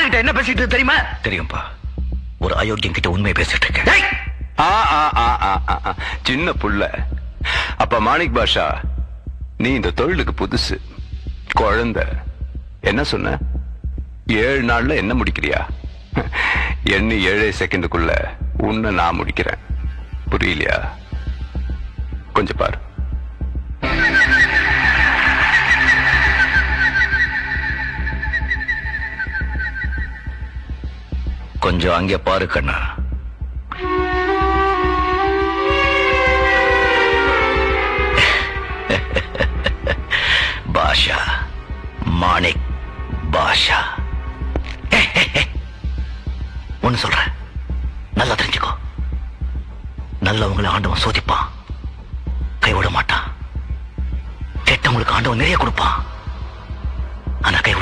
யாருகிட்ட என்ன பேசிட்டு தெரியுமா? தெரியும்பா, ஒரு அயோக்கியம் கிட்ட உண்மையை பேசிட்டு இருக்கேன். சின்ன புள்ள. அப்ப மாணிக் பாஷா, நீ இந்த தொழிலுக்கு புதுசு, குழந்தை. என்ன சொன்ன? 7 நாள்ல என்ன முடிக்கிறியா? எண்ணி 7 செகண்டுக்குள்ள உன்னை நான் முடிக்கிறேன். புரியலையா? கொஞ்சம் பாரு. கொஞ்சம் அங்கே பாரு கண்ணா. பாஷா, மாணிக் பாஷா. ஒன்னு சொல்றேன், நல்லா தெரிஞ்சுக்கோ. நல்லவங்களை ஆண்டவன் சோதிப்பான், கைவிட மாட்டான். கெட்டவங்களுக்கு ஆண்டவன் நிறைய கொடுப்பான், ஆனா கைவிட